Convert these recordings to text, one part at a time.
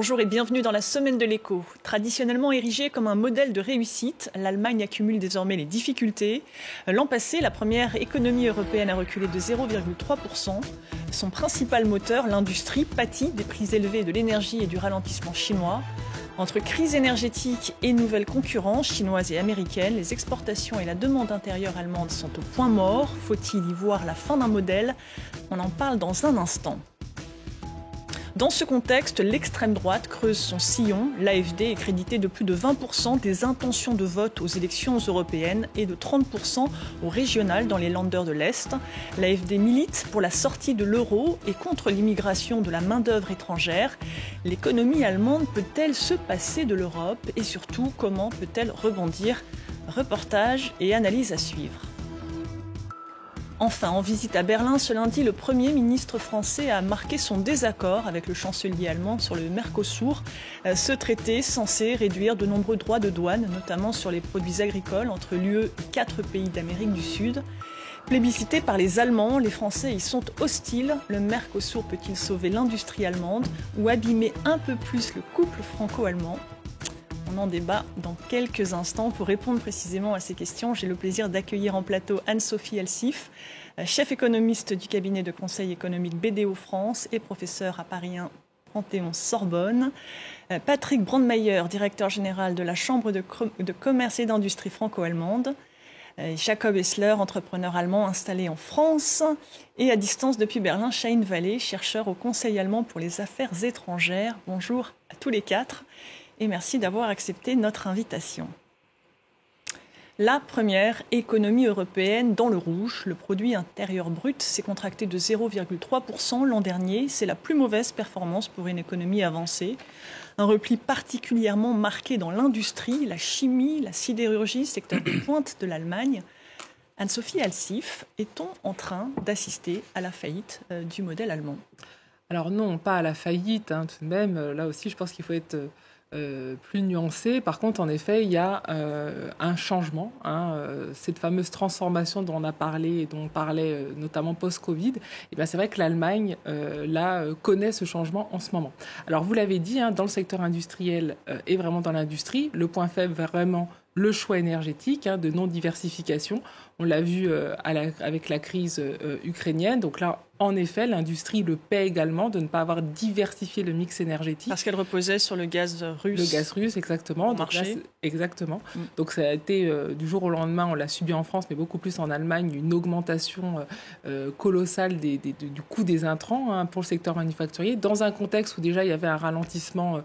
Bonjour et bienvenue dans la Semaine de l'écho. Traditionnellement érigée comme un modèle de réussite, l'Allemagne accumule désormais les difficultés. L'an passé, la première économie européenne a reculé de 0,3%. Son principal moteur, l'industrie, pâtit des prix élevés de l'énergie et du ralentissement chinois. Entre crise énergétique et nouvelles concurrences chinoises et américaines, les exportations et la demande intérieure allemande sont au point mort. Faut-il y voir la fin d'un modèle ? On en parle dans un instant. Dans ce contexte, l'extrême droite creuse son sillon. L'AfD est créditée de plus de 20% des intentions de vote aux élections européennes et de 30% aux régionales dans les Länder de l'Est. L'AfD milite pour la sortie de l'euro et contre l'immigration de la main-d'œuvre étrangère. L'économie allemande peut-elle se passer de l'Europe et surtout, comment peut-elle rebondir ? Reportage et analyse à suivre. Enfin, en visite à Berlin ce lundi, le Premier ministre français a marqué son désaccord avec le chancelier allemand sur le Mercosur. Ce traité censé réduire de nombreux droits de douane, notamment sur les produits agricoles, entre l'UE et 4 pays d'Amérique du Sud. Plébiscité par les Allemands, les Français y sont hostiles. Le Mercosur peut-il sauver l'industrie allemande ou abîmer un peu plus le couple franco-allemand ? On en débat dans quelques instants. Pour répondre précisément à ces questions, j'ai le plaisir d'accueillir en plateau Anne-Sophie Elsif, chef économiste du cabinet de conseil économique BDO France et professeur à Paris 1 Panthéon-Sorbonne. Patrick Brandmeier, directeur général de la Chambre de commerce et d'industrie franco-allemande. Jacob Essler, entrepreneur allemand installé en France. Et à distance depuis Berlin, Shahin Vallée, chercheur au Conseil allemand pour les affaires étrangères. Bonjour à tous les quatre. Et merci d'avoir accepté notre invitation. La première économie européenne dans le rouge, le produit intérieur brut s'est contracté de 0,3% l'an dernier. C'est la plus mauvaise performance pour une économie avancée. Un repli particulièrement marqué dans l'industrie, la chimie, la sidérurgie, secteur de pointe de l'Allemagne. Anne-Sophie Elsif, est-on en train d'assister à la faillite du modèle allemand ? Alors non, pas à la faillite, tout de même. Là aussi, je pense qu'il faut être plus nuancé. Par contre, en effet, il y a un changement. Cette fameuse transformation dont on a parlé et dont on parlait notamment post-Covid, et bien c'est vrai que l'Allemagne connaît ce changement en ce moment. Alors vous l'avez dit, dans le secteur industriel et vraiment dans l'industrie, le point faible vraiment le choix énergétique, de non-diversification. On l'a vu avec la crise ukrainienne. Donc là, en effet, l'industrie le paie également de ne pas avoir diversifié le mix énergétique. Parce qu'elle reposait sur le gaz russe. Le gaz russe, exactement. Donc là, exactement. Donc ça a été du jour au lendemain, on l'a subi en France, mais beaucoup plus en Allemagne, une augmentation colossale du coût des intrants pour le secteur manufacturier, dans un contexte où déjà il y avait un ralentissement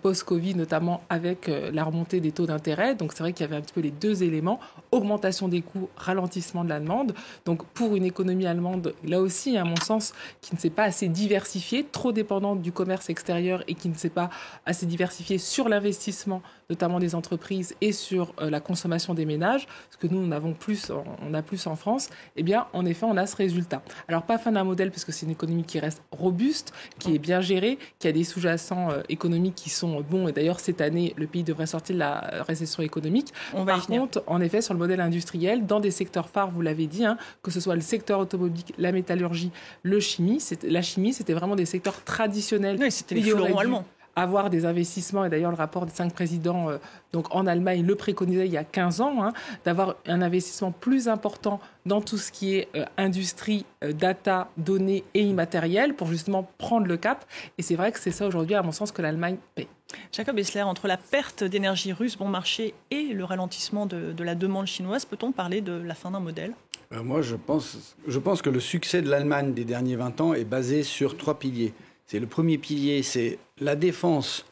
post-Covid, notamment avec la remontée des taux d'intérêt. Donc c'est vrai qu'il y avait un petit peu les deux éléments, augmentation des coûts, ralentissement de la demande. Donc pour une économie allemande, là aussi, à mon sens, qui ne s'est pas assez diversifiée, trop dépendante du commerce extérieur et qui ne s'est pas assez diversifiée sur l'investissement, notamment des entreprises, et sur la consommation des ménages, ce que nous, on a plus en France, eh bien, en effet, on a ce résultat. Alors, pas fin d'un modèle, parce que c'est une économie qui reste robuste, qui est bien gérée, qui a des sous-jacents économiques qui sont bons, et d'ailleurs, cette année, le pays devrait sortir de la récession économique. Par contre, en effet, sur le modèle industriel, dans des secteurs phares, vous l'avez dit, que ce soit le secteur automobile, la métallurgie, la chimie, c'était vraiment des secteurs traditionnels. Oui, c'était les fleurons allemands. Avoir des investissements, et d'ailleurs le rapport des 5 présidents donc en Allemagne le préconisait il y a 15 ans, d'avoir un investissement plus important dans tout ce qui est industrie, data, données et immatériel pour justement prendre le cap. Et c'est vrai que c'est ça aujourd'hui, à mon sens, que l'Allemagne paie. Jacob Essler, entre la perte d'énergie russe bon marché et le ralentissement de la demande chinoise, peut-on parler de la fin d'un modèle ? Moi, je pense que le succès de l'Allemagne des derniers 20 ans est basé sur 3 piliers. Le premier pilier, c'est la défense,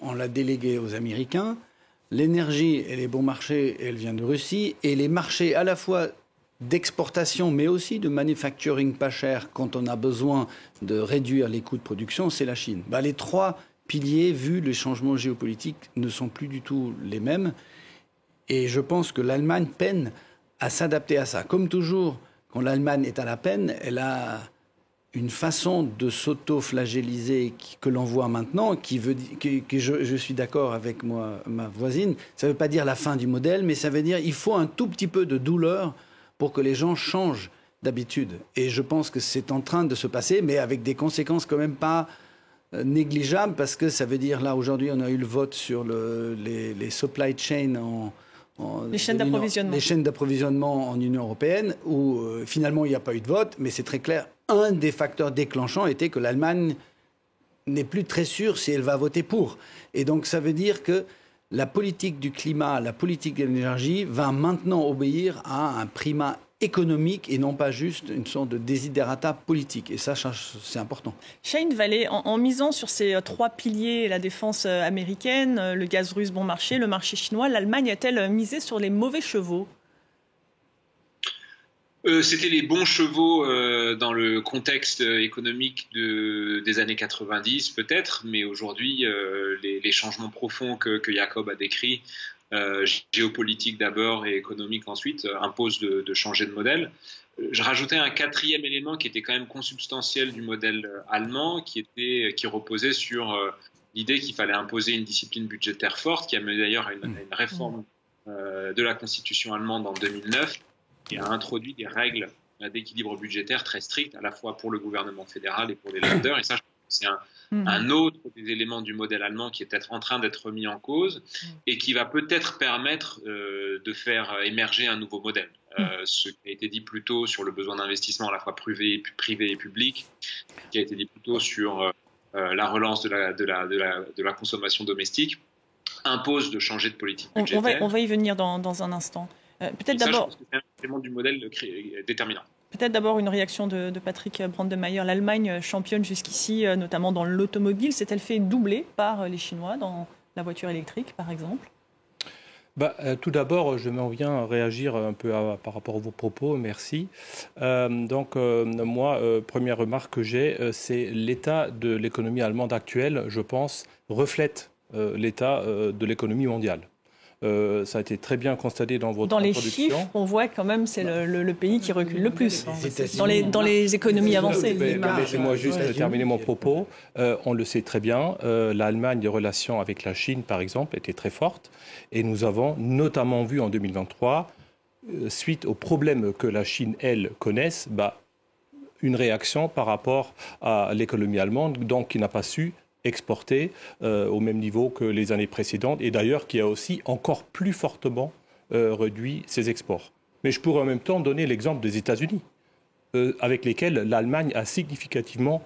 on l'a déléguée aux Américains. L'énergie et les bons marchés, elle vient de Russie. Et les marchés à la fois d'exportation, mais aussi de manufacturing pas cher, quand on a besoin de réduire les coûts de production, c'est la Chine. Les 3 piliers, vu les changements géopolitiques, ne sont plus du tout les mêmes. Et je pense que l'Allemagne peine à s'adapter à ça. Comme toujours, quand l'Allemagne est à la peine, elle a une façon de s'auto-flagelliser que l'on voit maintenant, qui veut que je suis d'accord avec ma voisine. Ça ne veut pas dire la fin du modèle, mais ça veut dire qu'il faut un tout petit peu de douleur pour que les gens changent d'habitude. Et je pense que c'est en train de se passer, mais avec des conséquences quand même pas négligeable parce que ça veut dire, là, aujourd'hui, on a eu le vote sur les supply chains les chaînes d'approvisionnement. Les chaînes d'approvisionnement en Union européenne, où finalement, il n'y a pas eu de vote, mais c'est très clair. Un des facteurs déclenchants était que l'Allemagne n'est plus très sûre si elle va voter pour. Et donc, ça veut dire que la politique du climat, la politique de l'énergie va maintenant obéir à un primat économique et non pas juste une sorte de desiderata politique. Et ça, c'est important. Shane Vallée, en misant sur ces 3 piliers, la défense américaine, le gaz russe bon marché, le marché chinois, l'Allemagne a-t-elle misé sur les mauvais chevaux ? C'était les bons chevaux dans le contexte économique des années 90 peut-être, mais aujourd'hui les changements profonds que Jacob a décrits, géopolitique d'abord et économique ensuite, imposent de changer de modèle. Je rajoutais un 4e élément qui était quand même consubstantiel du modèle allemand, qui reposait sur l'idée qu'il fallait imposer une discipline budgétaire forte, qui a mené d'ailleurs à une réforme de la constitution allemande en 2009, qui a introduit des règles d'équilibre budgétaire très strictes, à la fois pour le gouvernement fédéral et pour les Länder. Et ça, je pense que c'est un autre des éléments du modèle allemand qui est peut-être en train d'être remis en cause et qui va peut-être permettre de faire émerger un nouveau modèle. Ce qui a été dit plus tôt sur le besoin d'investissement à la fois privé et public, qui a été dit plus tôt sur la relance de la consommation domestique, impose de changer de politique budgétaire. On va y venir dans un instant. Peut-être d'abord. Je pense que c'est un élément du modèle déterminant. Peut-être d'abord une réaction de Patrick Brandemeier. L'Allemagne championne jusqu'ici, notamment dans l'automobile. S'est-elle fait doubler par les Chinois dans la voiture électrique, par exemple ? Tout d'abord, je m'en viens réagir un peu par rapport à vos propos. Merci. Moi, première remarque que j'ai, c'est l'état de l'économie allemande actuelle, je pense, reflète l'état de l'économie mondiale. Ça a été très bien constaté dans votre introduction. Dans les chiffres, on voit quand même c'est le pays qui recule le plus dans les économies avancées. Laissez-moi juste terminer mon propos. On le sait très bien, l'Allemagne, des relations avec la Chine, par exemple, était très forte. Et nous avons notamment vu en 2023, suite aux problèmes que la Chine, elle, connaisse, une réaction par rapport à l'économie allemande, donc qui n'a pas su exporter au même niveau que les années précédentes et d'ailleurs qui a aussi encore plus fortement réduit ses exports. Mais je pourrais en même temps donner l'exemple des États-Unis, avec lesquels l'Allemagne a significativement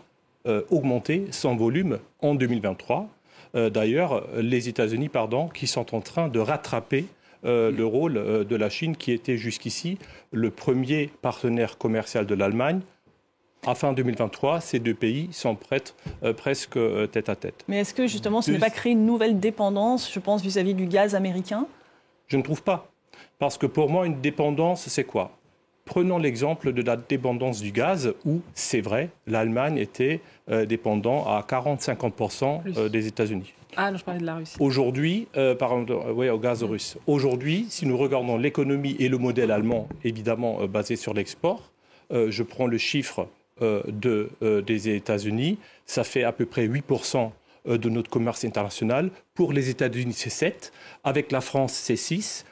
augmenté son volume en 2023. D'ailleurs, les États-Unis, qui sont en train de rattraper le rôle de la Chine, qui était jusqu'ici le premier partenaire commercial de l'Allemagne. À fin 2023, ces deux pays sont presque tête à tête. Mais est-ce que justement ce n'est pas créer une nouvelle dépendance, je pense, vis-à-vis du gaz américain ? Je ne trouve pas. Parce que pour moi, une dépendance, c'est quoi ? Prenons l'exemple de la dépendance du gaz, où, c'est vrai, l'Allemagne était dépendant à 40-50% des États-Unis. Ah non, je parlais de la Russie. Aujourd'hui, au gaz russe. Aujourd'hui, si nous regardons l'économie et le modèle allemand, évidemment basé sur l'export, je prends le chiffre des États-Unis, ça fait à peu près 8% de notre commerce international. Pour les États-Unis, c'est 7%. Avec la France, c'est 6%.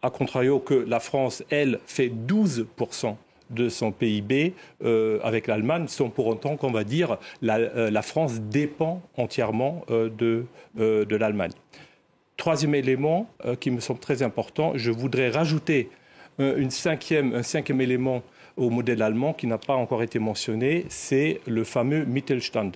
À contrario que la France, elle, fait 12% de son PIB avec l'Allemagne, sans pour autant qu'on va dire la France dépend entièrement de l'Allemagne. Troisième élément qui me semble très important, je voudrais rajouter un cinquième élément au modèle allemand qui n'a pas encore été mentionné, c'est le fameux Mittelstand.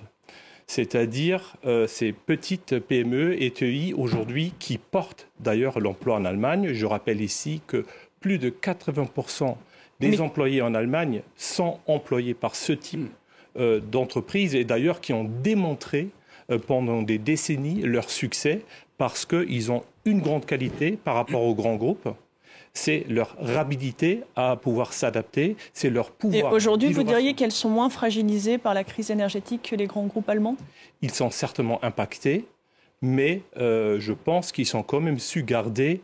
C'est-à-dire ces petites PME et TI aujourd'hui qui portent d'ailleurs l'emploi en Allemagne. Je rappelle ici que plus de 80% des employés en Allemagne sont employés par ce type d'entreprises et d'ailleurs qui ont démontré pendant des décennies leur succès parce qu'ils ont une grande qualité par rapport aux grands groupes. C'est leur rapidité à pouvoir s'adapter, c'est leur pouvoir. Et aujourd'hui, vous diriez qu'elles sont moins fragilisées par la crise énergétique que les grands groupes allemands ? Ils sont certainement impactés, mais je pense qu'ils ont quand même su garder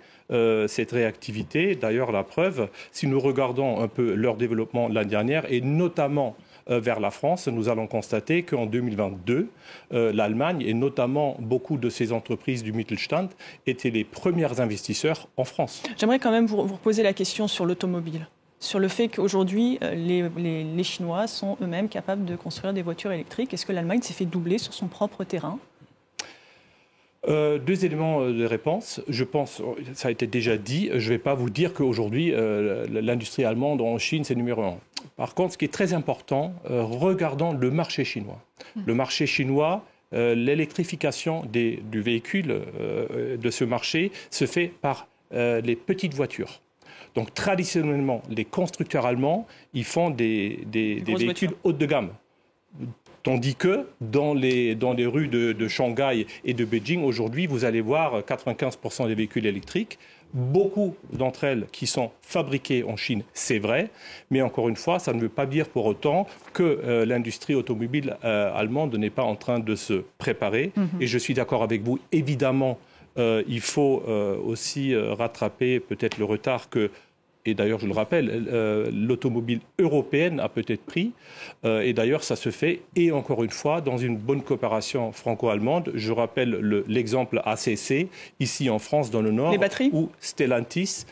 cette réactivité. D'ailleurs, la preuve, si nous regardons un peu leur développement l'année dernière, et notamment vers la France, nous allons constater qu'en 2022, l'Allemagne et notamment beaucoup de ces entreprises du Mittelstand étaient les premiers investisseurs en France. J'aimerais quand même vous reposer la question sur l'automobile. sur le fait qu'aujourd'hui, les Chinois sont eux-mêmes capables de construire des voitures électriques. Est-ce que l'Allemagne s'est fait doubler sur son propre terrain ? Deux éléments de réponse. Je pense, ça a été déjà dit, je ne vais pas vous dire qu'aujourd'hui, l'industrie allemande en Chine, c'est numéro 1. Par contre, ce qui est très important, regardons le marché chinois. Le marché chinois, l'électrification du véhicule de ce marché se fait par les petites voitures. Donc traditionnellement, les constructeurs allemands, ils font des véhicules haut de gamme. Tandis que dans les rues de Shanghai et de Beijing, aujourd'hui, vous allez voir 95% des véhicules électriques. Beaucoup d'entre elles qui sont fabriquées en Chine, c'est vrai. Mais encore une fois, ça ne veut pas dire pour autant que l'industrie automobile allemande n'est pas en train de se préparer. Et je suis d'accord avec vous. Évidemment, il faut aussi rattraper peut-être le retard que... Et d'ailleurs, je le rappelle, l'automobile européenne a peut-être pris. Et d'ailleurs, ça se fait, et encore une fois, dans une bonne coopération franco-allemande. Je rappelle l'exemple ACC, ici en France, dans le Nord, où Stellantis,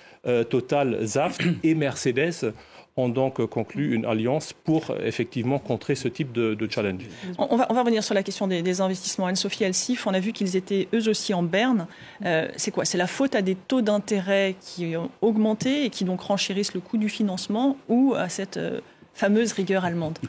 Total, Saft et Mercedes ont donc conclu une alliance pour effectivement contrer ce type de challenge. On va revenir sur la question des investissements. Anne-Sophie Elsif, on a vu qu'ils étaient eux aussi en berne. C'est quoi ? C'est la faute à des taux d'intérêt qui ont augmenté et qui donc renchérissent le coût du financement, ou à cette fameuse rigueur allemande ?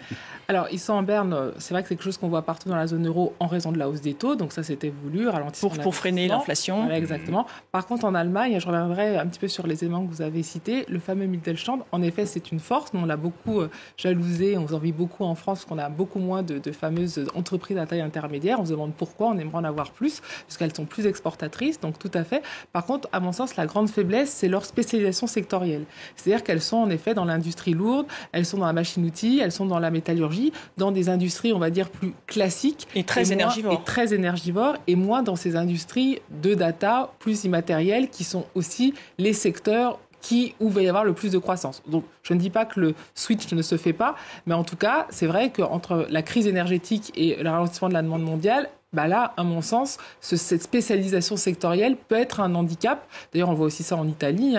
Alors, ils sont en berne, c'est vrai que c'est quelque chose qu'on voit partout dans la zone euro en raison de la hausse des taux, donc ça c'était voulu, ralentissement pour freiner l'inflation. Voilà, exactement. Par contre, en Allemagne, je reviendrai un petit peu sur les éléments que vous avez cités, le fameux Mittelstand, en effet, c'est une force. Nous, on l'a beaucoup jalousé, on vous envie beaucoup en France, parce qu'on a beaucoup moins de fameuses entreprises à taille intermédiaire. On se demande pourquoi, on aimerait en avoir plus, parce qu'elles sont plus exportatrices, donc tout à fait. Par contre, à mon sens, la grande faiblesse, c'est leur spécialisation sectorielle. C'est-à-dire qu'elles sont en effet dans l'industrie lourde, elles sont dans la machine-outil, elles sont dans la métallurgie, dans des industries, on va dire, plus classiques. Et très énergivores. Et moins dans ces industries de data, plus immatérielles, qui sont aussi les secteurs où il va y avoir le plus de croissance. Donc, je ne dis pas que le switch ne se fait pas, mais en tout cas, c'est vrai qu'entre la crise énergétique et le ralentissement de la demande mondiale, là, à mon sens, cette spécialisation sectorielle peut être un handicap. D'ailleurs, on voit aussi ça en Italie.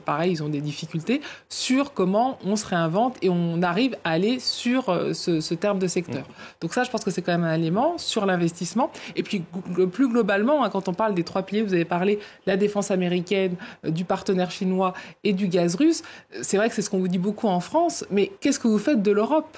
Pareil, ils ont des difficultés sur comment on se réinvente et on arrive à aller sur ce terme de secteur. Donc ça, je pense que c'est quand même un élément sur l'investissement. Et puis, plus globalement, quand on parle des 3 piliers, vous avez parlé de la défense américaine, du partenaire chinois et du gaz russe. C'est vrai que c'est ce qu'on vous dit beaucoup en France, mais qu'est-ce que vous faites de l'Europe ?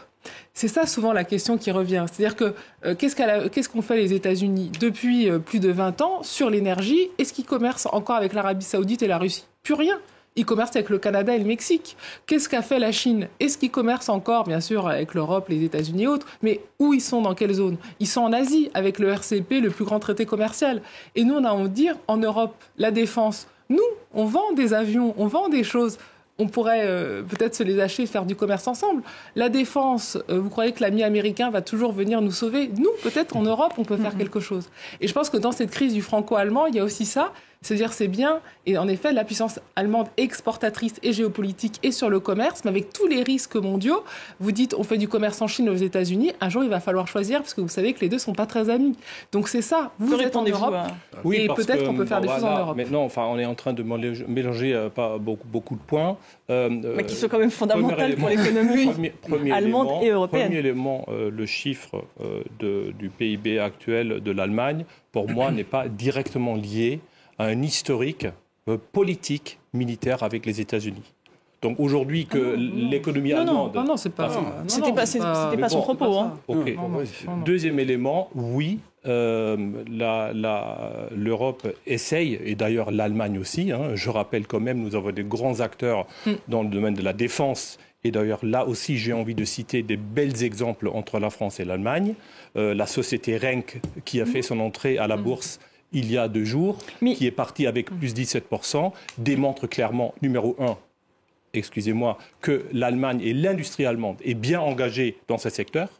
C'est ça souvent la question qui revient. C'est-à-dire que qu'est-ce qu'ont fait les États-Unis depuis plus de 20 ans sur l'énergie ? Est-ce qu'ils commercent encore avec l'Arabie Saoudite et la Russie ? Plus rien. Ils commercent avec le Canada et le Mexique. Qu'est-ce qu'a fait la Chine ? Est-ce qu'ils commercent encore, bien sûr, avec l'Europe, les États-Unis et autres ? Mais où ils sont ? Dans quelle zone ? Ils sont en Asie, avec le RCP, le plus grand traité commercial. Et nous, on a envie de dire, en Europe, la défense, nous, on vend des avions, on vend des choses. On pourrait peut-être se les acheter et faire du commerce ensemble. La défense, vous croyez que l'ami américain va toujours venir nous sauver ? Nous, peut-être en Europe, on peut faire quelque chose. Et je pense que dans cette crise du franco-allemand, il y a aussi ça. C'est-à-dire, c'est bien, et en effet, la puissance allemande exportatrice et géopolitique est sur le commerce, mais avec tous les risques mondiaux, vous dites, on fait du commerce en Chine, aux États-Unis, un jour, il va falloir choisir, parce que vous savez que les deux ne sont pas très amis. Donc, c'est ça. Vous êtes en Europe, et peut-être qu'on peut faire des choses en Europe. Mais non, on est en train de mélanger pas beaucoup de points. Mais qui sont quand même fondamentaux pour l'économie allemande et européenne. Premier élément, le chiffre du PIB actuel de l'Allemagne, pour moi, n'est pas directement lié à un historique politique, militaire avec les États-Unis. Donc aujourd'hui, que l'économie allemande... Non, c'est pas... C'était pas son propos. Okay. Deuxième élément, oui, l'Europe essaye, et d'ailleurs l'Allemagne aussi, je rappelle quand même, nous avons des grands acteurs dans le domaine de la défense, et d'ailleurs là aussi j'ai envie de citer des bels exemples entre la France et l'Allemagne. La société Renk, qui a fait son entrée à la bourse il y a 2 jours, qui est parti avec plus 17%, démontre clairement, numéro 1, que l'Allemagne et l'industrie allemande est bien engagée dans ce secteur.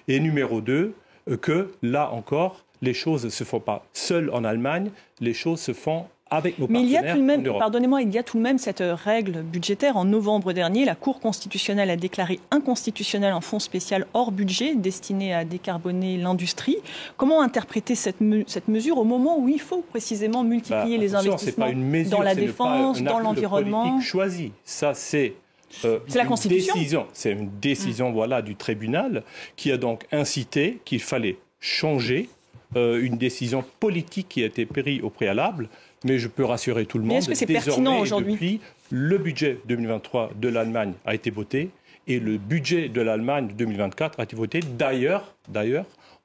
Et numéro 2, que là encore, les choses ne se font pas seules en Allemagne, les choses se font avec nos partenaires. Mais il y a tout de même, pardonnez-moi, il y a tout de même cette règle budgétaire. En novembre dernier, la Cour constitutionnelle a déclaré inconstitutionnel un fonds spécial hors budget destiné à décarboner l'industrie. Comment interpréter cette mesure au moment où il faut précisément multiplier les investissements dans la défense, dans l'environnement ? Choisi. Ça, c'est C'est la Constitution. C'est une décision du tribunal qui a donc incité qu'il fallait changer une décision politique qui a été prise au préalable. Mais je peux rassurer tout le monde. Mais est-ce que c'est pertinent aujourd'hui ? Depuis, le budget 2023 de l'Allemagne a été voté et le budget de l'Allemagne 2024 a été voté d'ailleurs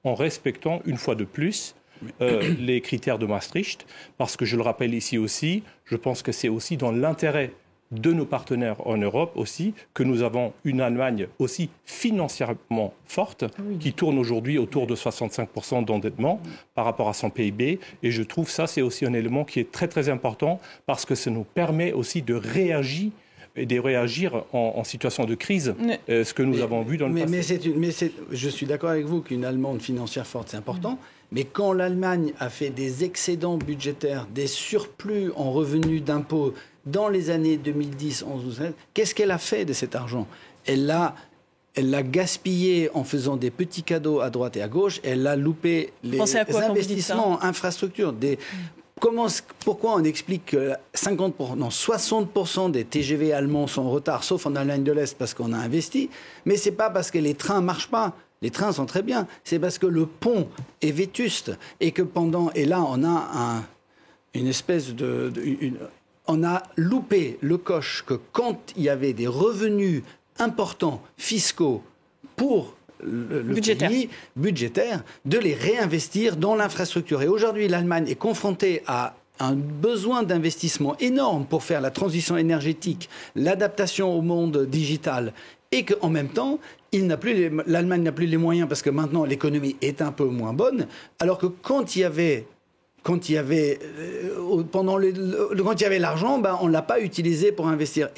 en respectant une fois de plus les critères de Maastricht, parce que je le rappelle ici aussi, je pense que c'est aussi dans l'intérêt de nos partenaires en Europe aussi, que nous avons une Allemagne aussi financièrement forte, qui tourne aujourd'hui autour de 65% d'endettement par rapport à son PIB. Et je trouve ça, c'est aussi un élément qui est très très important, parce que ça nous permet aussi de réagir en situation de crise, ce que nous avons vu dans le passé. Je suis d'accord avec vous qu'une Allemande financière forte, c'est important. Mais quand l'Allemagne a fait des excédents budgétaires, des surplus en revenus d'impôts dans les années 2010, 11, 12, 13, qu'est-ce qu'elle a fait de cet argent ? Elle l'a gaspillé en faisant des petits cadeaux à droite et à gauche. Elle a loupé les investissements en infrastructures. Pourquoi on explique que 60% des TGV allemands sont en retard, sauf en Allemagne de l'Est, parce qu'on a investi. Mais ce n'est pas parce que les trains ne marchent pas. Les trains sont très bien. C'est parce que le pont est vétuste et que et là, on a une espèce on a loupé le coche que quand il y avait des revenus importants fiscaux pour le pays budgétaire, de les réinvestir dans l'infrastructure. Et aujourd'hui, l'Allemagne est confrontée à un besoin d'investissement énorme pour faire la transition énergétique, l'adaptation au monde digital, et qu'en même temps, l'Allemagne n'a plus les moyens parce que maintenant l'économie est un peu moins bonne, alors que quand il y avait l'argent, on ne l'a pas utilisé pour investir.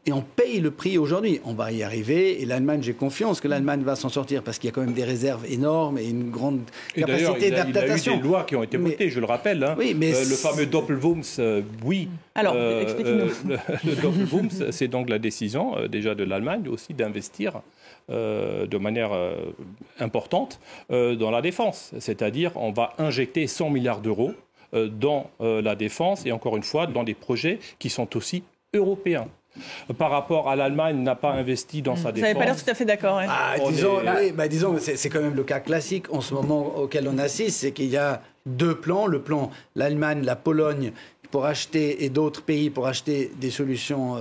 Et on paye le prix aujourd'hui. On va y arriver. Et l'Allemagne, j'ai confiance que l'Allemagne va s'en sortir parce qu'il y a quand même des réserves énormes et une grande capacité d'adaptation. Il y a eu des lois qui ont été votées, je le rappelle. Oui, mais le fameux Doppelwumms, oui. Alors, expliquez-nous. Le Doppelwumms, c'est donc la décision déjà de l'Allemagne aussi d'investir de manière importante dans la défense. C'est-à-dire, on va injecter 100 milliards d'euros dans la défense et encore une fois, dans des projets qui sont aussi européens. Par rapport à l'Allemagne, n'a pas investi dans sa défense. Vous n'avez pas l'air tout à fait d'accord. Disons, c'est quand même le cas classique en ce moment auquel on assiste, c'est qu'il y a deux plans. Le plan, l'Allemagne, la Pologne, pour acheter, et d'autres pays pour acheter des solutions,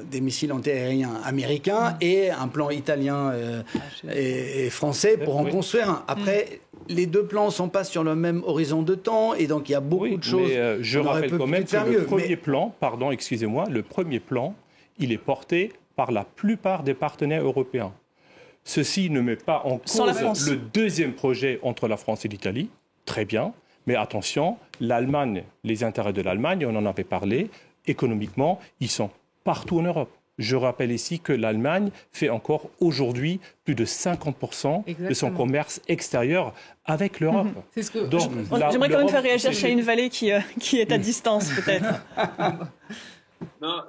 des missiles antiaériens américains, et un plan italien et français pour en construire un. Après, les deux plans ne sont pas sur le même horizon de temps, et donc il y a beaucoup de choses. Mais je rappelle quand même que le premier plan, il est porté par la plupart des partenaires européens. Ceci ne met pas en cause le deuxième projet entre la France et l'Italie. Très bien. Mais attention, l'Allemagne, les intérêts de l'Allemagne, on en avait parlé, économiquement, ils sont partout en Europe. Je rappelle ici que l'Allemagne fait encore aujourd'hui plus de 50% de son commerce extérieur avec l'Europe. J'aimerais quand même faire réagir Chahine Vallée qui est à distance peut-être. Non,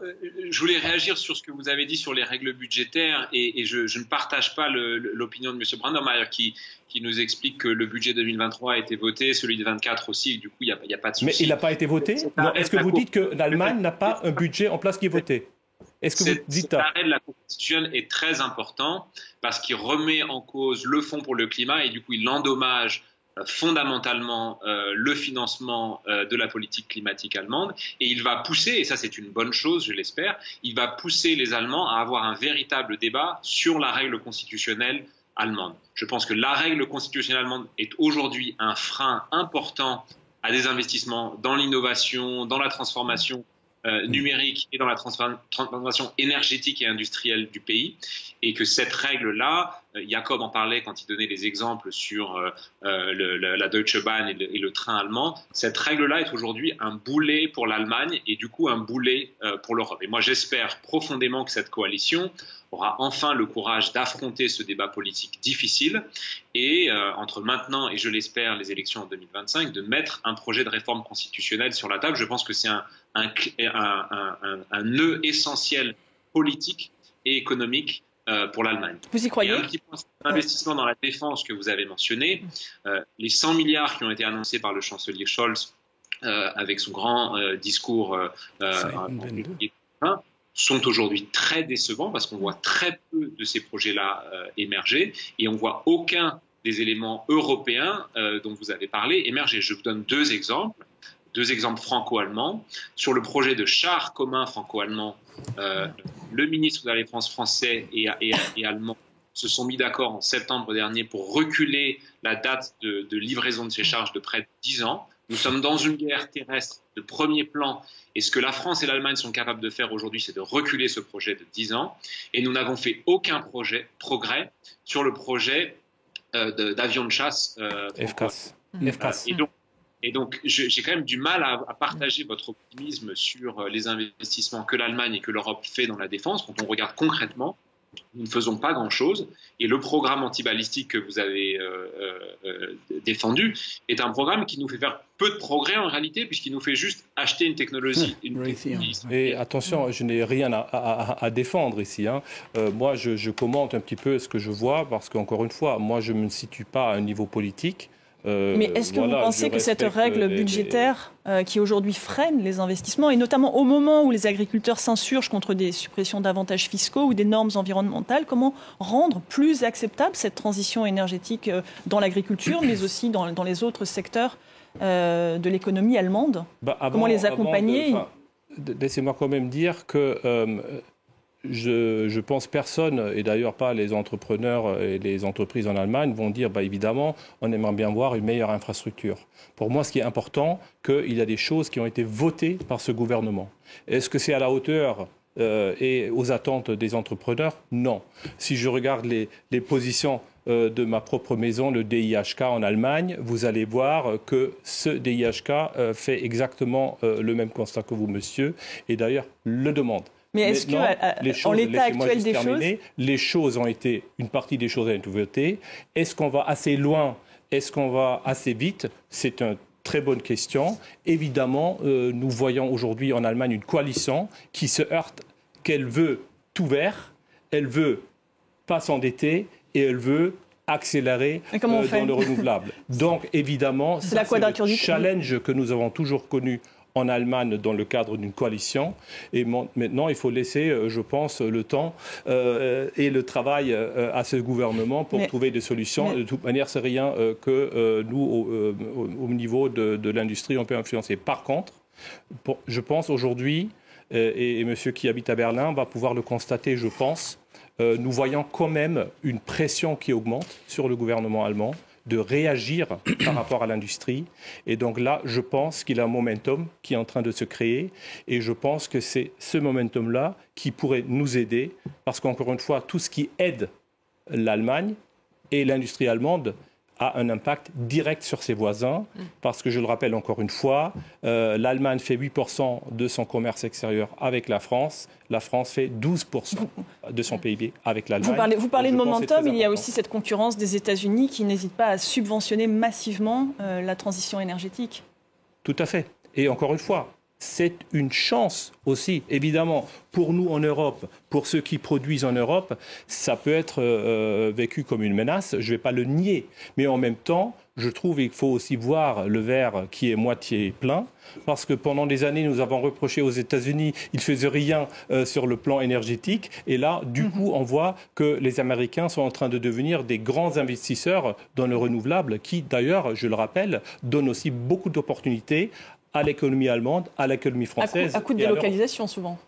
je voulais réagir sur ce que vous avez dit sur les règles budgétaires et je ne partage pas l'opinion de M. Brandemeier qui nous explique que le budget 2023 a été voté, celui de 2024 aussi, et du coup il n'y a pas de souci. Mais il n'a pas été voté ? Est-ce que vous dites que l'Allemagne n'a pas un budget en place qui est voté ? Est-ce que vous dites ça ? L'arrêt de la Constitution est très important parce qu'il remet en cause le Fonds pour le climat et du coup il endommage fondamentalement le financement de la politique climatique allemande, et il va pousser, et ça c'est une bonne chose je l'espère, il va pousser les Allemands à avoir un véritable débat sur la règle constitutionnelle allemande. Je pense que la règle constitutionnelle allemande est aujourd'hui un frein important à des investissements dans l'innovation, dans la transformation numérique et dans la transformation énergétique et industrielle du pays, et que cette règle-là, Jacob en parlait quand il donnait des exemples sur la Deutsche Bahn et le train allemand, cette règle-là est aujourd'hui un boulet pour l'Allemagne et du coup un boulet pour l'Europe. Et moi j'espère profondément que cette coalition aura enfin le courage d'affronter ce débat politique difficile et entre maintenant et je l'espère les élections en 2025, de mettre un projet de réforme constitutionnelle sur la table. Je pense que c'est un nœud essentiel politique et économique pour l'Allemagne. Vous y croyez ? Et un petit point sur l'investissement dans la défense que vous avez mentionné, les 100 milliards qui ont été annoncés par le chancelier Scholz avec son grand discours sont aujourd'hui très décevants parce qu'on voit très peu de ces projets-là émerger et on voit aucun des éléments européens dont vous avez parlé émerger. Je vous donne deux exemples franco-allemands. Sur le projet de char commun franco-allemand, le ministre de la Défense français et allemand se sont mis d'accord en septembre dernier pour reculer la date de livraison de ces charges de près de 10 ans. Nous sommes dans une guerre terrestre de premier plan et ce que la France et l'Allemagne sont capables de faire aujourd'hui, c'est de reculer ce projet de 10 ans. Et nous n'avons fait aucun progrès sur le projet d'avion de chasse FCAS. Et donc, j'ai quand même du mal à partager votre optimisme sur les investissements que l'Allemagne et que l'Europe fait dans la défense. Quand on regarde concrètement, nous ne faisons pas grand-chose. Et le programme antibalistique que vous avez défendu est un programme qui nous fait faire peu de progrès en réalité, puisqu'il nous fait juste acheter une technologie. Et attention, je n'ai rien à défendre ici. Moi, je commente un petit peu ce que je vois, parce qu'encore une fois, moi, je ne me situe pas à un niveau politique. Mais est-ce que vous pensez que cette règle budgétaire qui aujourd'hui freine les investissements, et notamment au moment où les agriculteurs s'insurgent contre des suppressions d'avantages fiscaux ou des normes environnementales, comment rendre plus acceptable cette transition énergétique dans l'agriculture, mais aussi dans les autres secteurs de l'économie allemande? Comment les accompagner? Laissez-moi quand même dire que je pense personne, et d'ailleurs pas les entrepreneurs et les entreprises en Allemagne, vont dire évidemment, on aimerait bien voir une meilleure infrastructure. Pour moi, ce qui est important, qu'il y a des choses qui ont été votées par ce gouvernement. Est-ce que c'est à la hauteur et aux attentes des entrepreneurs? Non. Si je regarde les positions de ma propre maison, le DIHK en Allemagne, vous allez voir que ce DIHK fait exactement le même constat que vous, monsieur, et d'ailleurs le demande. Mais est-ce qu'en l'état actuel des choses... Les choses ont été, une partie des choses ont été votées. Est-ce qu'on va assez loin? Est-ce qu'on va assez vite? C'est une très bonne question. Évidemment, nous voyons aujourd'hui en Allemagne une coalition qui se heurte, qu'elle veut tout vert, elle veut pas s'endetter et elle veut accélérer dans le renouvelable. Donc évidemment, c'est le challenge que nous avons toujours connu en Allemagne dans le cadre d'une coalition. Et maintenant, il faut laisser, je pense, le temps et le travail à ce gouvernement pour trouver des solutions. De toute manière, c'est rien que nous, au niveau de l'industrie, on peut influencer. Par contre, je pense aujourd'hui, et monsieur qui habite à Berlin va pouvoir le constater, je pense, nous voyons quand même une pression qui augmente sur le gouvernement allemand de réagir par rapport à l'industrie. Et donc là, je pense qu'il y a un momentum qui est en train de se créer. Et je pense que c'est ce momentum-là qui pourrait nous aider. Parce qu'encore une fois, tout ce qui aide l'Allemagne et l'industrie allemande a un impact direct sur ses voisins. Parce que, je le rappelle encore une fois, l'Allemagne fait 8% de son commerce extérieur avec la France. La France fait 12% de son PIB avec l'Allemagne. Vous parlez de momentum, il y a aussi cette concurrence des États-Unis qui n'hésitent pas à subventionner massivement la transition énergétique. Tout à fait. Et encore une fois, c'est une chance aussi, évidemment, pour nous en Europe, pour ceux qui produisent en Europe, ça peut être vécu comme une menace, je ne vais pas le nier. Mais en même temps, je trouve qu'il faut aussi voir le verre qui est moitié plein, parce que pendant des années, nous avons reproché aux États-Unis, ils ne faisaient rien sur le plan énergétique. Et là, du coup, on voit que les Américains sont en train de devenir des grands investisseurs dans le renouvelable, qui d'ailleurs, je le rappelle, donne aussi beaucoup d'opportunités à l'économie allemande, à l'économie française. À coup de délocalisation, souvent.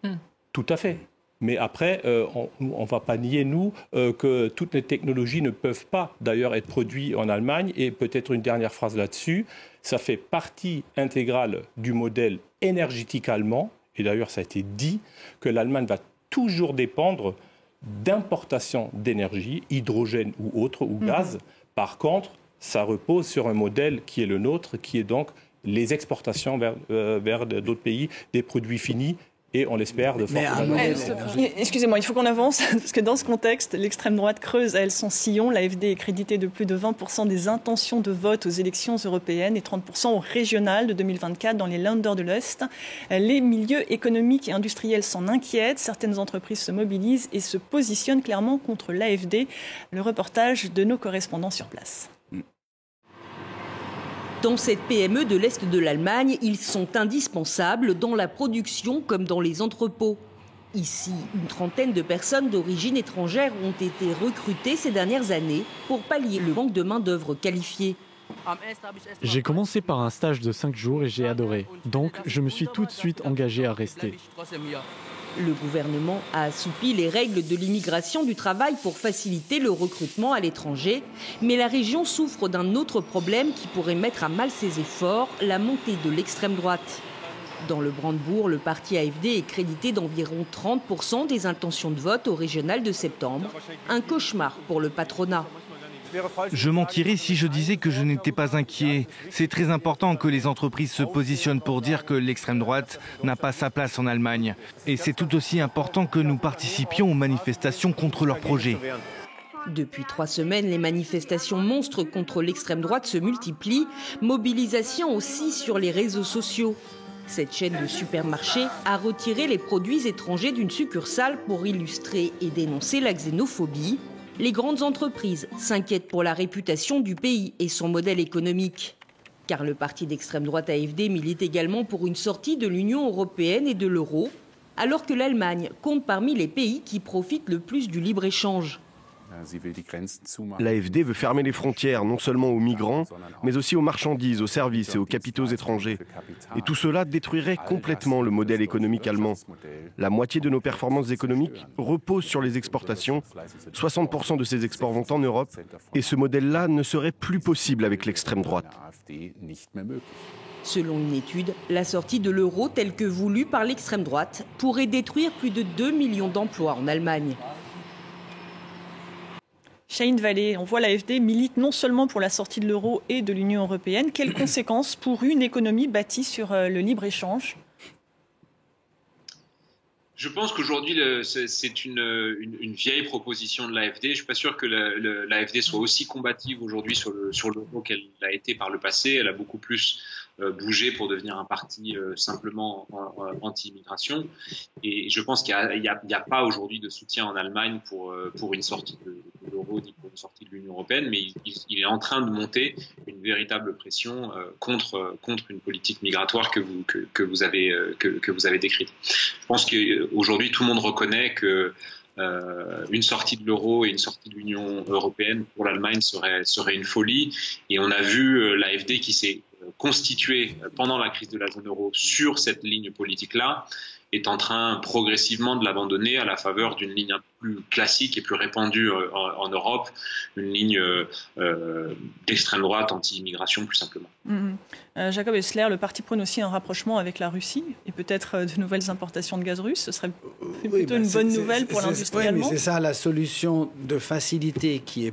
Tout à fait. Mais après, on ne va pas nier, nous, que toutes les technologies ne peuvent pas, d'ailleurs, être produites en Allemagne. Et peut-être une dernière phrase là-dessus, ça fait partie intégrale du modèle énergétique allemand. Et d'ailleurs, ça a été dit, que l'Allemagne va toujours dépendre d'importations d'énergie, hydrogène ou autre, ou gaz. Par contre, ça repose sur un modèle qui est le nôtre, qui est donc les exportations vers d'autres pays, des produits finis, et on l'espère de forte valeur. Excusez-moi, il faut qu'on avance, parce que dans ce contexte, l'extrême droite creuse à elle son sillon. L'AfD est créditée de plus de 20% des intentions de vote aux élections européennes et 30% aux régionales de 2024 dans les Länder de l'Est. Les milieux économiques et industriels s'en inquiètent. Certaines entreprises se mobilisent et se positionnent clairement contre l'AfD. Le reportage de nos correspondants sur place. Dans cette PME de l'Est de l'Allemagne, ils sont indispensables dans la production comme dans les entrepôts. Ici, une trentaine de personnes d'origine étrangère ont été recrutées ces dernières années pour pallier le manque de main-d'œuvre qualifiée. J'ai commencé par un stage de 5 jours et j'ai adoré. Donc, je me suis tout de suite engagé à rester. Le gouvernement a assoupli les règles de l'immigration du travail pour faciliter le recrutement à l'étranger. Mais la région souffre d'un autre problème qui pourrait mettre à mal ses efforts, la montée de l'extrême droite. Dans le Brandebourg, le parti AfD est crédité d'environ 30% des intentions de vote au régional de septembre. Un cauchemar pour le patronat. Je mentirais si je disais que je n'étais pas inquiet. C'est très important que les entreprises se positionnent pour dire que l'extrême droite n'a pas sa place en Allemagne. Et c'est tout aussi important que nous participions aux manifestations contre leurs projets. Depuis 3 semaines, les manifestations monstres contre l'extrême droite se multiplient. Mobilisation aussi sur les réseaux sociaux. Cette chaîne de supermarchés a retiré les produits étrangers d'une succursale pour illustrer et dénoncer la xénophobie. Les grandes entreprises s'inquiètent pour la réputation du pays et son modèle économique. Car le parti d'extrême droite AfD milite également pour une sortie de l'Union européenne et de l'euro, alors que l'Allemagne compte parmi les pays qui profitent le plus du libre-échange. L'AfD veut fermer les frontières, non seulement aux migrants, mais aussi aux marchandises, aux services et aux capitaux étrangers. Et tout cela détruirait complètement le modèle économique allemand. La moitié de nos performances économiques reposent sur les exportations. 60% de ces exports vont en Europe. Et ce modèle-là ne serait plus possible avec l'extrême droite. Selon une étude, la sortie de l'euro telle que voulue par l'extrême droite pourrait détruire plus de 2 millions d'emplois en Allemagne. Chahine Vallée, on voit l'AfD milite non seulement pour la sortie de l'euro et de l'Union européenne. Quelles conséquences pour une économie bâtie sur le libre-échange ? Je pense qu'aujourd'hui, c'est une vieille proposition de l'AfD. Je ne suis pas sûr que l'AfD soit aussi combative aujourd'hui sur l'euro qu'elle l'a été par le passé. Elle a beaucoup plus bougé pour devenir un parti simplement anti-immigration. Et je pense qu'il n'y a pas aujourd'hui de soutien en Allemagne pour une sortie de l'euro ni pour une sortie de l'Union européenne, mais il est en train de monter une véritable pression contre une politique migratoire que vous avez décrite. Je pense qu'aujourd'hui, tout le monde reconnaît que une sortie de l'euro et une sortie de l'Union européenne pour l'Allemagne serait une folie. Et on a vu l'AfD qui s'est constituée pendant la crise de la zone euro sur cette ligne politique-là est en train progressivement de l'abandonner à la faveur d'une ligne un peu plus classique et plus répandue en Europe, une ligne d'extrême droite anti-immigration plus simplement. Jacob Hessler, le parti prône aussi un rapprochement avec la Russie et peut-être de nouvelles importations de gaz russe. Ce serait plutôt une bonne nouvelle pour l'industrie allemande. Oui, mais c'est ça la solution de facilité qui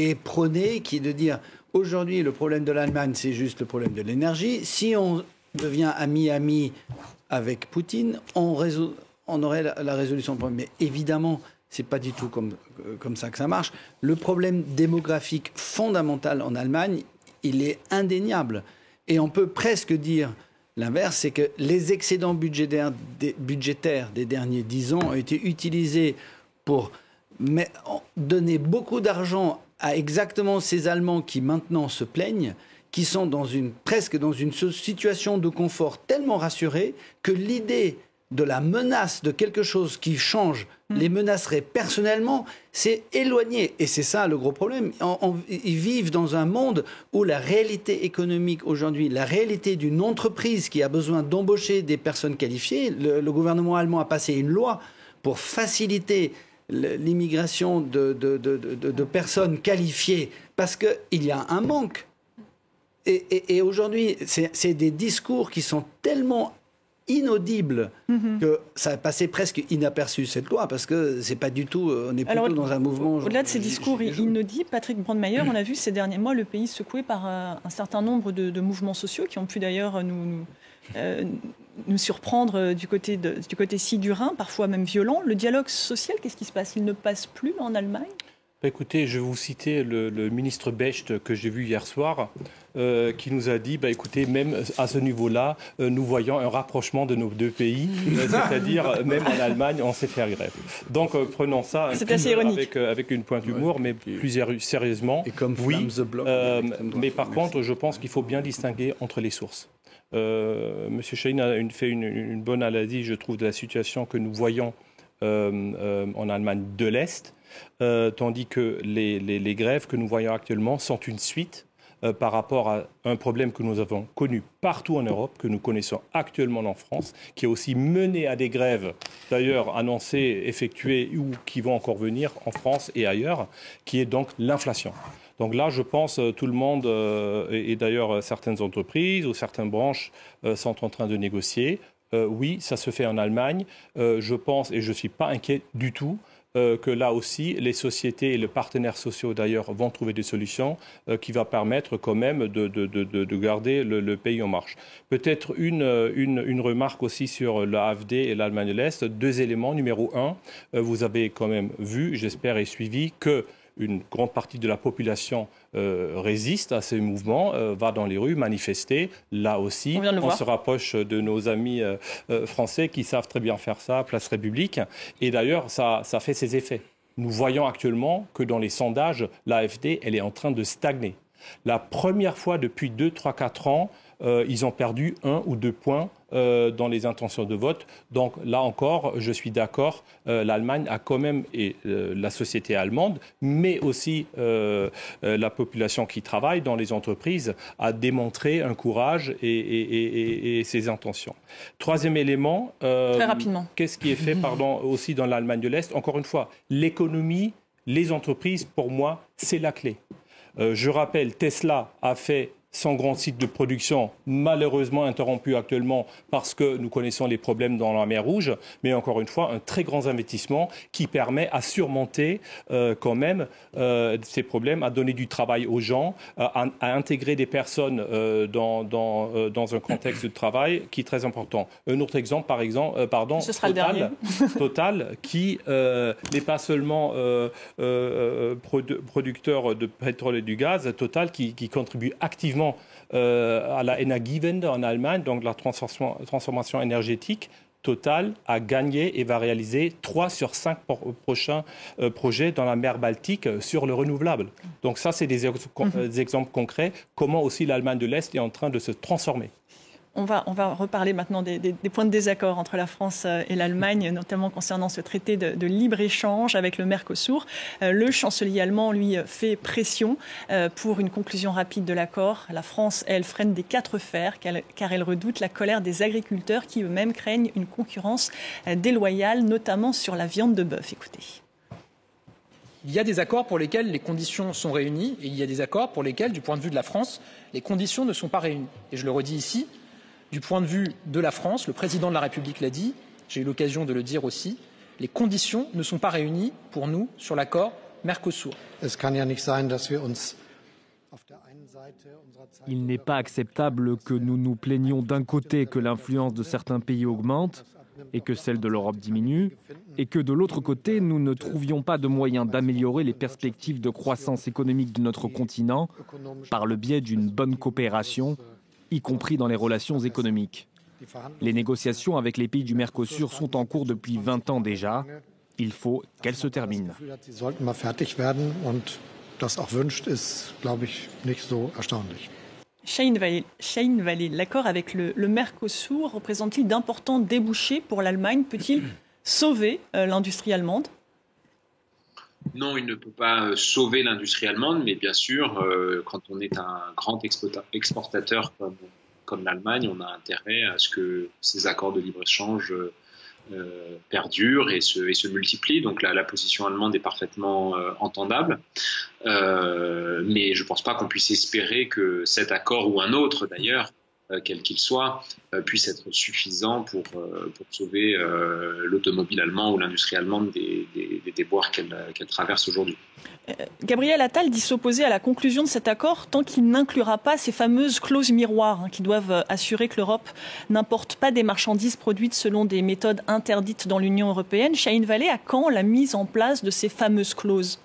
est prônée, qui est de dire aujourd'hui le problème de l'Allemagne c'est juste le problème de l'énergie. Si on devient ami avec Poutine, on aurait la résolution du problème. Mais évidemment, ce n'est pas du tout comme ça que ça marche. Le problème démographique fondamental en Allemagne, il est indéniable. Et on peut presque dire l'inverse, c'est que les excédents budgétaires des derniers 10 ans ont été utilisés pour donner beaucoup d'argent à exactement ces Allemands qui maintenant se plaignent, qui sont presque dans une situation de confort tellement rassurée que l'idée de la menace de quelque chose qui change les menacerait personnellement, c'est éloigné. Et c'est ça le gros problème. Ils vivent dans un monde où la réalité économique aujourd'hui, la réalité d'une entreprise qui a besoin d'embaucher des personnes qualifiées, le gouvernement allemand a passé une loi pour faciliter l'immigration de personnes qualifiées parce qu'il y a un manque. Et aujourd'hui, c'est des discours qui sont tellement inaudibles que ça a passé presque inaperçu cette loi parce que c'est pas du tout, on est plutôt dans un mouvement. Au-delà de ces discours inaudibles, Patrick Brandmeier, on a vu ces derniers mois le pays secoué par un certain nombre de mouvements sociaux qui ont pu d'ailleurs nous surprendre du côté-ci du Rhin, parfois même violent. Le dialogue social, qu'est-ce qui se passe ? Il ne passe plus en Allemagne ? Écoutez, je vais vous citer le ministre Becht que j'ai vu hier soir, qui nous a dit, écoutez, même à ce niveau-là, nous voyons un rapprochement de nos deux pays, c'est-à-dire même en Allemagne, on sait faire grève. Donc prenons ça avec une pointe d'humour, mais plus sérieusement. Et comme oui, mais par contre, je pense qu'il faut bien distinguer entre les sources. Monsieur Chahine a fait une bonne analyse, je trouve, de la situation que nous voyons en Allemagne de l'Est, tandis que les grèves que nous voyons actuellement sont une suite par rapport à un problème que nous avons connu partout en Europe, que nous connaissons actuellement en France, qui a aussi mené à des grèves, d'ailleurs annoncées, effectuées ou qui vont encore venir en France et ailleurs, qui est donc l'inflation. Donc là, je pense tout le monde, et d'ailleurs certaines entreprises ou certaines branches sont en train de négocier. Oui, ça se fait en Allemagne. Je pense, et je ne suis pas inquiet du tout, que là aussi, les sociétés et les partenaires sociaux d'ailleurs vont trouver des solutions qui vont permettre quand même de garder le pays en marche. Peut-être une remarque aussi sur l'AfD et l'Allemagne de l'Est. 2 éléments. Numéro 1, vous avez quand même vu, j'espère, et suivi que une grande partie de la population résiste à ces mouvements, va dans les rues manifester. Là aussi, on se rapproche de nos amis français qui savent très bien faire ça, Place République. Et d'ailleurs, ça fait ses effets. Nous voyons actuellement que dans les sondages, l'AfD, elle est en train de stagner. La première fois depuis 2, 3, 4 ans, ils ont perdu 1 ou 2 points dans les intentions de vote. Donc là encore, je suis d'accord, l'Allemagne a quand même, et la société allemande, mais aussi la population qui travaille dans les entreprises, a démontré un courage et ses intentions. 3e élément, très rapidement. Qu'est-ce qui est fait aussi dans l'Allemagne de l'Est? Encore une fois, l'économie, les entreprises, pour moi, c'est la clé. Je rappelle, Tesla a fait son grand site de production, malheureusement interrompu actuellement parce que nous connaissons les problèmes dans la mer Rouge, mais encore une fois, un très grand investissement qui permet à surmonter quand même ces problèmes, à donner du travail aux gens, à intégrer des personnes dans un contexte de travail qui est très important. Un autre exemple, Ce sera Total, Total qui n'est pas seulement producteur de pétrole et du gaz, Total qui contribue activement à la Energiewende en Allemagne, donc la transformation énergétique. Total a gagné et va réaliser 3 sur 5 prochains projets dans la mer Baltique sur le renouvelable. Donc ça, c'est des exemples concrets. Comment aussi l'Allemagne de l'Est est en train de se transformer. On va reparler maintenant des points de désaccord entre la France et l'Allemagne, notamment concernant ce traité de libre-échange avec le Mercosur. Le chancelier allemand, lui, fait pression pour une conclusion rapide de l'accord. La France, elle, freine des 4 fers car elle redoute la colère des agriculteurs qui eux-mêmes craignent une concurrence déloyale, notamment sur la viande de bœuf. Écoutez. Il y a des accords pour lesquels les conditions sont réunies et il y a des accords pour lesquels, du point de vue de la France, les conditions ne sont pas réunies. Et je le redis ici, du point de vue de la France, le président de la République l'a dit, j'ai eu l'occasion de le dire aussi, les conditions ne sont pas réunies pour nous sur l'accord Mercosur. Il n'est pas acceptable que nous nous plaignions d'un côté que l'influence de certains pays augmente et que celle de l'Europe diminue, et que de l'autre côté, nous ne trouvions pas de moyens d'améliorer les perspectives de croissance économique de notre continent par le biais d'une bonne coopération, y compris dans les relations économiques. Les négociations avec les pays du Mercosur sont en cours depuis 20 ans déjà. Il faut qu'elles se terminent. Shahin Vallée, l'accord avec le Mercosur représente-t-il d'importants débouchés pour l'Allemagne? Peut-il sauver l'industrie allemande? Non, il ne peut pas sauver l'industrie allemande, mais bien sûr, quand on est un grand exportateur comme l'Allemagne, on a intérêt à ce que ces accords de libre-échange perdurent et se multiplient. Donc la position allemande est parfaitement entendable. Mais je ne pense pas qu'on puisse espérer que cet accord ou un autre d'ailleurs, quel qu'il soit, puisse être suffisant pour sauver l'automobile allemand ou l'industrie allemande des déboires qu'elle traverse aujourd'hui. Gabriel Attal dit s'opposer à la conclusion de cet accord tant qu'il n'inclura pas ces fameuses clauses miroirs qui doivent assurer que l'Europe n'importe pas des marchandises produites selon des méthodes interdites dans l'Union européenne. Shahin Vallée, à quand la mise en place de ces fameuses clauses ?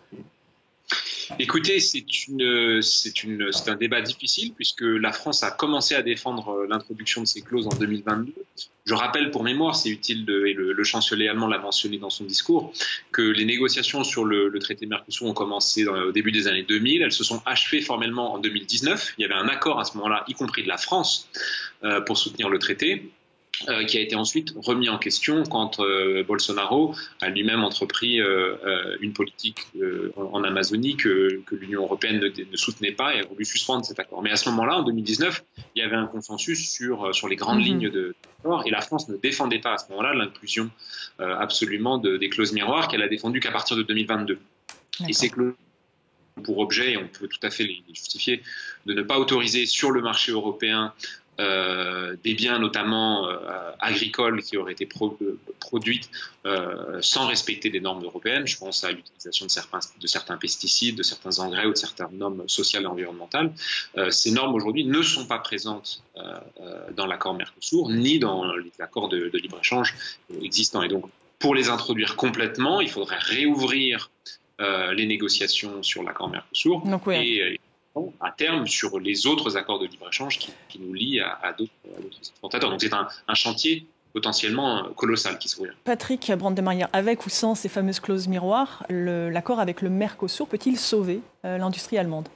Écoutez, c'est un débat difficile puisque la France a commencé à défendre l'introduction de ces clauses en 2022. Je rappelle pour mémoire, c'est utile, et le chancelier allemand l'a mentionné dans son discours, que les négociations sur le traité Mercosur ont commencé au début des années 2000. Elles se sont achevées formellement en 2019. Il y avait un accord à ce moment-là, y compris de la France, pour soutenir le traité. qui a été ensuite remis en question quand Bolsonaro a lui-même entrepris une politique en Amazonie que l'Union européenne ne soutenait pas et a voulu suspendre cet accord. Mais à ce moment-là, en 2019, il y avait un consensus sur les grandes lignes de l'accord et la France ne défendait pas à ce moment-là l'inclusion absolument des clauses miroirs qu'elle a défendues qu'à partir de 2022. D'accord. Et ces clauses pour objet, et on peut tout à fait les justifier, de ne pas autoriser sur le marché européen des biens notamment agricoles qui auraient été produites sans respecter des normes européennes. Je pense à l'utilisation de certains pesticides, de certains engrais ou de certaines normes sociales et environnementales. Ces normes aujourd'hui ne sont pas présentes dans l'accord Mercosur ni dans les accords de libre-échange existants. Et donc, pour les introduire complètement, il faudrait réouvrir les négociations sur l'accord Mercosur et à terme sur les autres accords de libre-échange qui nous lient à d'autres exportateurs. Donc c'est un chantier potentiellement colossal qui s'ouvre. Patrick Brandemeier, avec ou sans ces fameuses clauses miroirs, l'accord avec le Mercosur peut-il sauver l'industrie allemande ?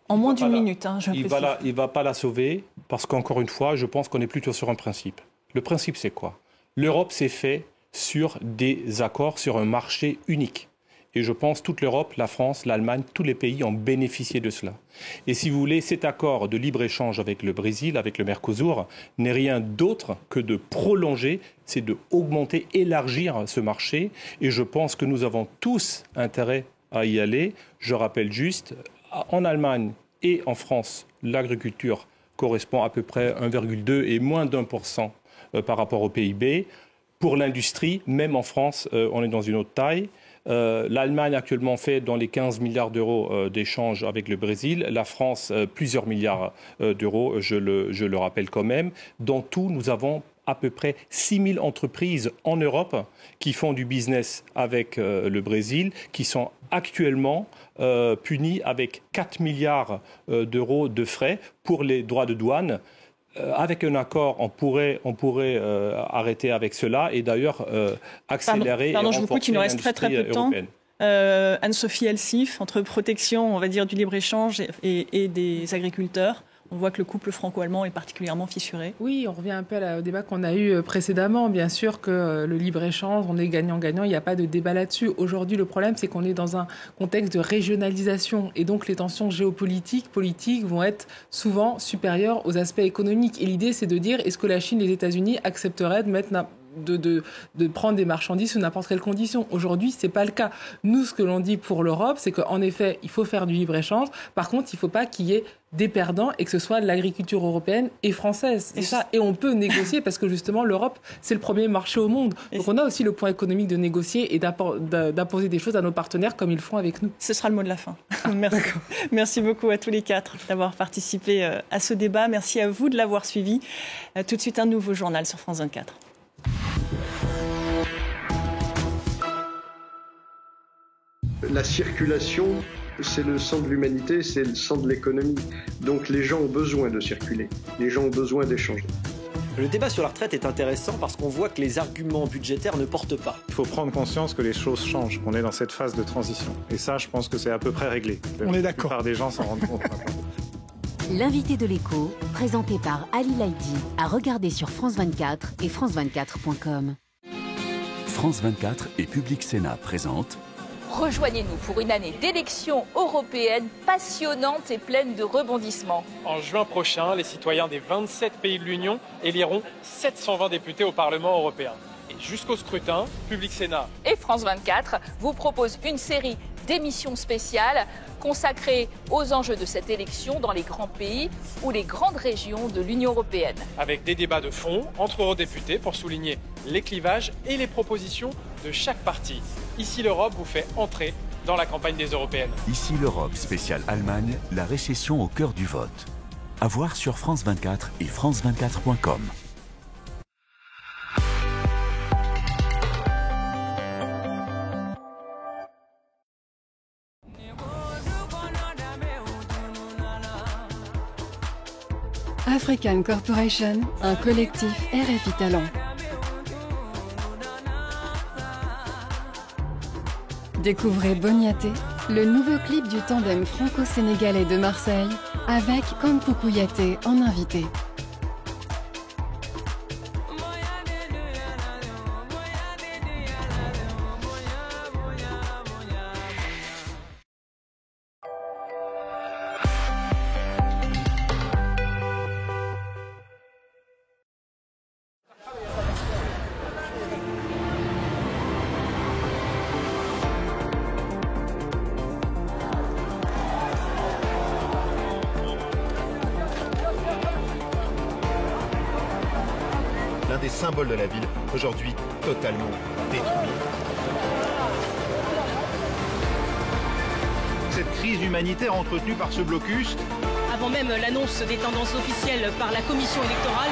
En moins d'une minute, je précise. Il ne va pas la sauver parce qu'encore une fois, je pense qu'on est plutôt sur un principe. Le principe, c'est quoi ? L'Europe s'est fait sur des accords sur un marché unique. Et je pense que toute l'Europe, la France, l'Allemagne, tous les pays ont bénéficié de cela. Et si vous voulez, cet accord de libre-échange avec le Brésil, avec le Mercosur, n'est rien d'autre que de prolonger, c'est d'augmenter, élargir ce marché. Et je pense que nous avons tous intérêt à y aller. Je rappelle juste, en Allemagne et en France, l'agriculture correspond à peu près 1,2 et moins d'1% par rapport au PIB. Pour l'industrie, même en France, on est dans une autre taille. L'Allemagne actuellement fait dans les 15 milliards d'euros d'échanges avec le Brésil. La France, plusieurs milliards d'euros, je le rappelle quand même. Dans tout, nous avons à peu près 6 000 entreprises en Europe qui font du business avec le Brésil, qui sont actuellement punies avec 4 milliards d'euros de frais pour les droits de douane. Avec un accord, on pourrait arrêter avec cela et d'ailleurs accélérer Pardon, et je vous coupe, il nous reste très peu de temps. Anne-Sophie Elsif, entre protection, on va dire, du libre-échange et des agriculteurs, on voit que le couple franco-allemand est particulièrement fissuré. Oui, on revient un peu au débat qu'on a eu précédemment. Bien sûr que le libre-échange, on est gagnant-gagnant, il n'y a pas de débat là-dessus. Aujourd'hui, le problème, c'est qu'on est dans un contexte de régionalisation. Et donc, les tensions politiques vont être souvent supérieures aux aspects économiques. Et l'idée, c'est de dire, est-ce que la Chine et les États-Unis accepteraient de mettre de prendre des marchandises sous n'importe quelle condition. Aujourd'hui, ce n'est pas le cas. Nous, ce que l'on dit pour l'Europe, c'est qu'en effet, il faut faire du libre-échange. Par contre, il ne faut pas qu'il y ait des perdants et que ce soit l'agriculture européenne et française. Et on peut négocier parce que justement, l'Europe, c'est le premier marché au monde. Donc on a aussi le point économique de négocier et d'imposer des choses à nos partenaires comme ils le font avec nous. Ce sera le mot de la fin. Merci beaucoup à tous les quatre d'avoir participé à ce débat. Merci à vous de l'avoir suivi. Tout de suite, un nouveau journal sur France 24. La circulation, c'est le sang de l'humanité, c'est le sang de l'économie. Donc les gens ont besoin de circuler, les gens ont besoin d'échanger. Le débat sur la retraite est intéressant parce qu'on voit que les arguments budgétaires ne portent pas. Il faut prendre conscience que les choses changent, qu'on est dans cette phase de transition. Et ça, je pense que c'est à peu près réglé. On est d'accord. La plupart des gens s'en rendent compte maintenant. L'invité de l'écho, présenté par Ali Laïdi, à regarder sur France 24 et france24.com. France 24 et Public Sénat présentent. Rejoignez-nous pour une année d'élections européennes passionnante et pleine de rebondissements. En juin prochain, les citoyens des 27 pays de l'Union éliront 720 députés au Parlement européen. Et jusqu'au scrutin, Public Sénat et France 24 vous proposent une série d'émissions spéciales consacrées aux enjeux de cette élection dans les grands pays ou les grandes régions de l'Union européenne. Avec des débats de fond entre eurodéputés pour souligner les clivages et les propositions de chaque parti. Ici l'Europe vous fait entrer dans la campagne des européennes. Ici l'Europe spéciale Allemagne, la récession au cœur du vote. À voir sur France 24 et france24.com. African Corporation, un collectif RFI Talent. Découvrez Boniaté, le nouveau clip du tandem franco-sénégalais de Marseille, avec Kankou Kouyaté en invité. symboles de la ville, aujourd'hui totalement détruits. Cette crise humanitaire entretenue par ce blocus, avant même l'annonce des tendances officielles par la commission électorale,